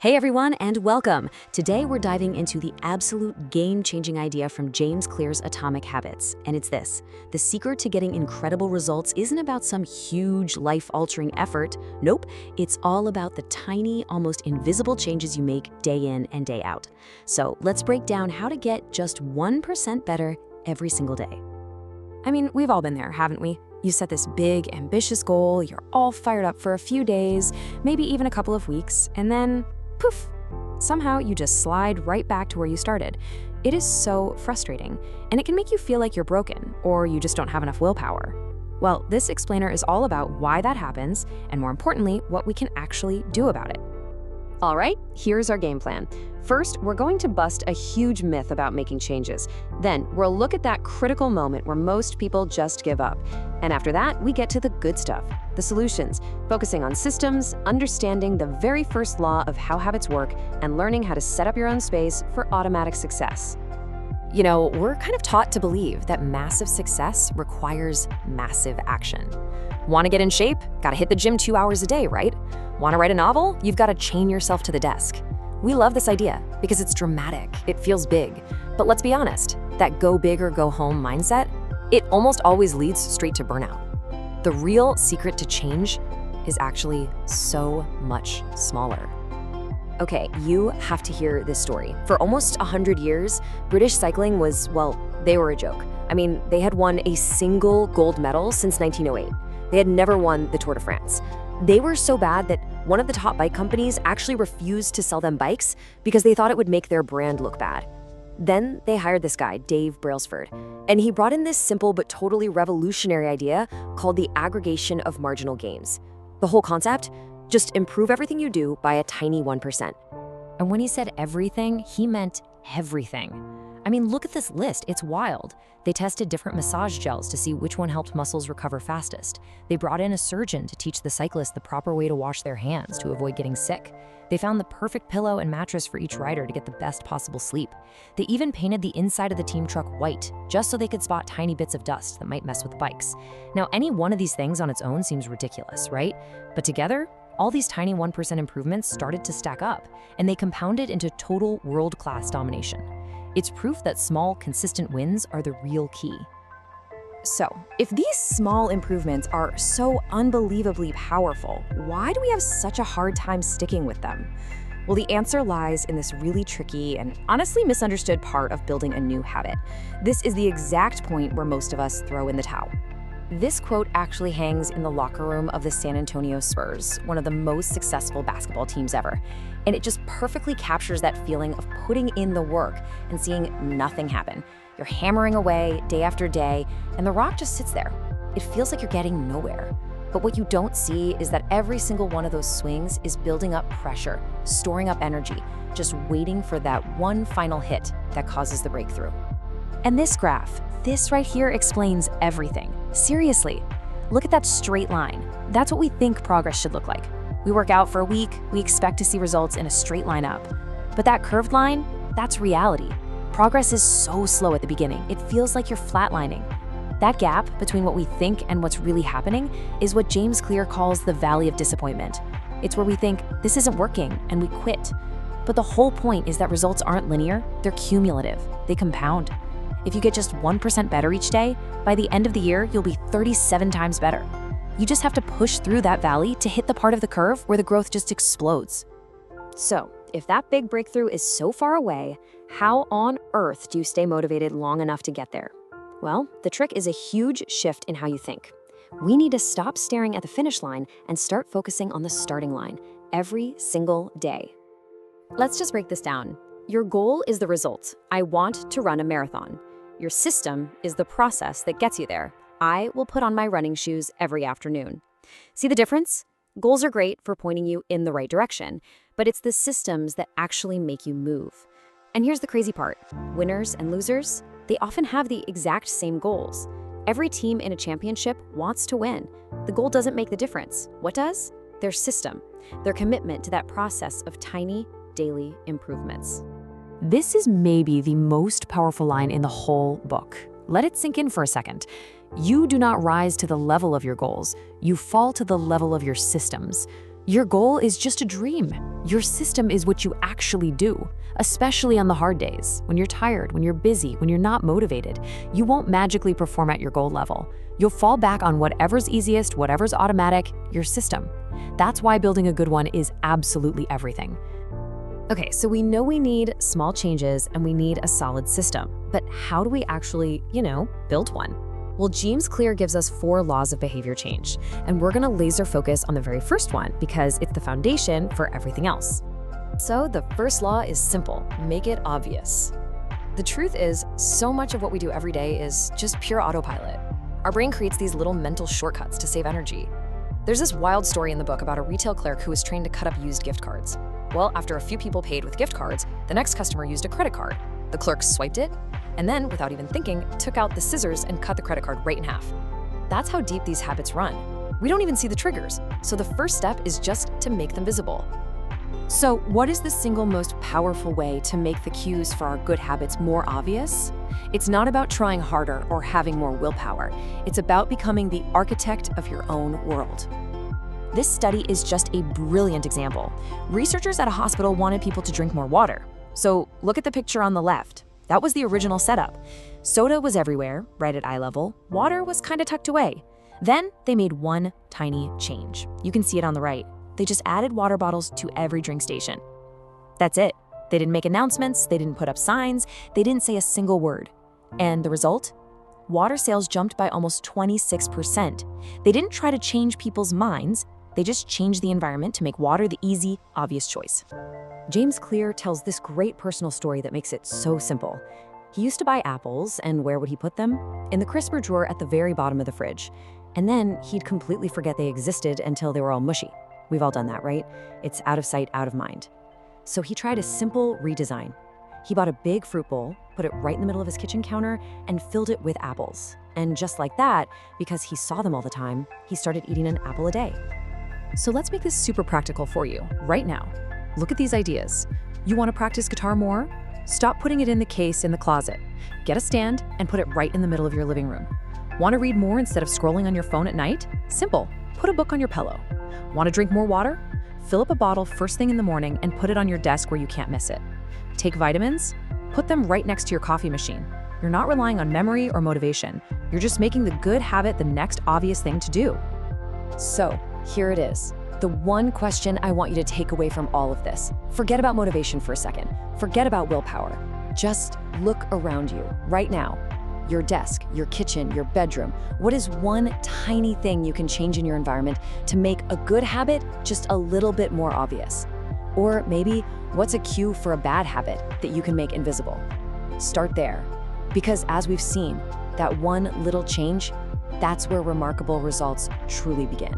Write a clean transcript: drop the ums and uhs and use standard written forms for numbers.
Hey everyone, and welcome. Today we're diving into the absolute game-changing idea from James Clear's Atomic Habits, and it's this. The secret to getting incredible results isn't about some huge, life-altering effort. Nope, it's all about the tiny, almost invisible changes you make day in and day out. So let's break down how to get just 1% better every single day. I mean, we've all been there, haven't we? You set this big, ambitious goal, you're all fired up for a few days, maybe even a couple of weeks, and then poof! Somehow you just slide right back to where you started. It is so frustrating, and it can make you feel like you're broken, or you just don't have enough willpower. Well, this explainer is all about why that happens, and more importantly, what we can actually do about it. All right, here's our game plan. First, we're going to bust a huge myth about making changes. Then, we'll look at that critical moment where most people just give up. And after that, we get to the good stuff, the solutions, focusing on systems, understanding the very first law of how habits work, and learning how to set up your own space for automatic success. You know, we're kind of taught to believe that massive success requires massive action. Want to get in shape? Gotta hit the gym 2 hours a day, right? Want to write a novel? You've got to chain yourself to the desk. We love this idea because it's dramatic, it feels big. But let's be honest, that go big or go home mindset, it almost always leads straight to burnout. The real secret to change is actually so much smaller. Okay, you have to hear this story. For almost 100 years, British cycling was, well, they were a joke. I mean, they had won a single gold medal since 1908. They had never won the Tour de France. They were so bad that one of the top bike companies actually refused to sell them bikes because they thought it would make their brand look bad. Then they hired this guy, Dave Brailsford, and he brought in this simple but totally revolutionary idea called the aggregation of marginal gains. The whole concept? Just improve everything you do by a tiny 1%. And when he said everything, he meant everything. I mean, look at this list, it's wild. They tested different massage gels to see which one helped muscles recover fastest. They brought in a surgeon to teach the cyclists the proper way to wash their hands to avoid getting sick. They found the perfect pillow and mattress for each rider to get the best possible sleep. They even painted the inside of the team truck white, just so they could spot tiny bits of dust that might mess with the bikes. Now, any one of these things on its own seems ridiculous, right? But together, all these tiny 1% improvements started to stack up, and they compounded into total world-class domination. It's proof that small, consistent wins are the real key. So, if these small improvements are so unbelievably powerful, why do we have such a hard time sticking with them? Well, the answer lies in this really tricky and honestly misunderstood part of building a new habit. This is the exact point where most of us throw in the towel. This quote actually hangs in the locker room of the San Antonio Spurs, one of the most successful basketball teams ever. And it just perfectly captures that feeling of putting in the work and seeing nothing happen. You're hammering away day after day, and the rock just sits there. It feels like you're getting nowhere. But what you don't see is that every single one of those swings is building up pressure, storing up energy, just waiting for that one final hit that causes the breakthrough. And this graph, this right here explains everything. Seriously, look at that straight line. That's what we think progress should look like. We work out for a week, we expect to see results in a straight line up. But that curved line, that's reality. Progress is so slow at the beginning, it feels like you're flatlining. That gap between what we think and what's really happening is what James Clear calls the valley of disappointment. It's where we think, this isn't working, and we quit. But the whole point is that results aren't linear, they're cumulative, they compound. If you get just 1% better each day, by the end of the year, you'll be 37 times better. You just have to push through that valley to hit the part of the curve where the growth just explodes. So, if that big breakthrough is so far away, how on earth do you stay motivated long enough to get there? Well, the trick is a huge shift in how you think. We need to stop staring at the finish line and start focusing on the starting line every single day. Let's just break this down. Your goal is the result. I want to run a marathon. Your system is the process that gets you there. I will put on my running shoes every afternoon. See the difference? Goals are great for pointing you in the right direction, but it's the systems that actually make you move. And here's the crazy part. Winners and losers, they often have the exact same goals. Every team in a championship wants to win. The goal doesn't make the difference. What does? Their system, their commitment to that process of tiny daily improvements. This is maybe the most powerful line in the whole book. Let it sink in for a second. You do not rise to the level of your goals. You fall to the level of your systems. Your goal is just a dream. Your system is what you actually do, especially on the hard days, when you're tired, when you're busy, when you're not motivated. You won't magically perform at your goal level. You'll fall back on whatever's easiest, whatever's automatic, your system. That's why building a good one is absolutely everything. Okay, so we know we need small changes and we need a solid system, but how do we actually, build one? Well, James Clear gives us 4 laws of behavior change, and we're gonna laser focus on the very first one because it's the foundation for everything else. So the first law is simple: make it obvious. The truth is, so much of what we do every day is just pure autopilot. Our brain creates these little mental shortcuts to save energy. There's this wild story in the book about a retail clerk who was trained to cut up used gift cards. Well, after a few people paid with gift cards, the next customer used a credit card. The clerk swiped it, and then, without even thinking, took out the scissors and cut the credit card right in half. That's how deep these habits run. We don't even see the triggers, so the first step is just to make them visible. So, what is the single most powerful way to make the cues for our good habits more obvious? It's not about trying harder or having more willpower. It's about becoming the architect of your own world. This study is just a brilliant example. Researchers at a hospital wanted people to drink more water. So, look at the picture on the left. That was the original setup. Soda was everywhere, right at eye level. Water was kind of tucked away. Then they made one tiny change. You can see it on the right. They just added water bottles to every drink station. That's it. They didn't make announcements, they didn't put up signs, they didn't say a single word. And the result? Water sales jumped by almost 26%. They didn't try to change people's minds, they just changed the environment to make water the easy, obvious choice. James Clear tells this great personal story that makes it so simple. He used to buy apples, and where would he put them? In the crisper drawer at the very bottom of the fridge. And then he'd completely forget they existed until they were all mushy. We've all done that, right? It's out of sight, out of mind. So he tried a simple redesign. He bought a big fruit bowl, put it right in the middle of his kitchen counter, and filled it with apples. And just like that, because he saw them all the time, he started eating an apple a day. So let's make this super practical for you, right now. Look at these ideas. You want to practice guitar more? Stop putting it in the case in the closet. Get a stand and put it right in the middle of your living room. Want to read more instead of scrolling on your phone at night? Simple. Put a book on your pillow. Want to drink more water? Fill up a bottle first thing in the morning and put it on your desk where you can't miss it. Take vitamins? Put them right next to your coffee machine. You're not relying on memory or motivation. You're just making the good habit the next obvious thing to do. So, here it is. The one question I want you to take away from all of this. Forget about motivation for a second. Forget about willpower. Just look around you, right now. Your desk, your kitchen, your bedroom. What is one tiny thing you can change in your environment to make a good habit just a little bit more obvious? Or maybe, what's a cue for a bad habit that you can make invisible? Start there. Because as we've seen, that one little change, that's where remarkable results truly begin.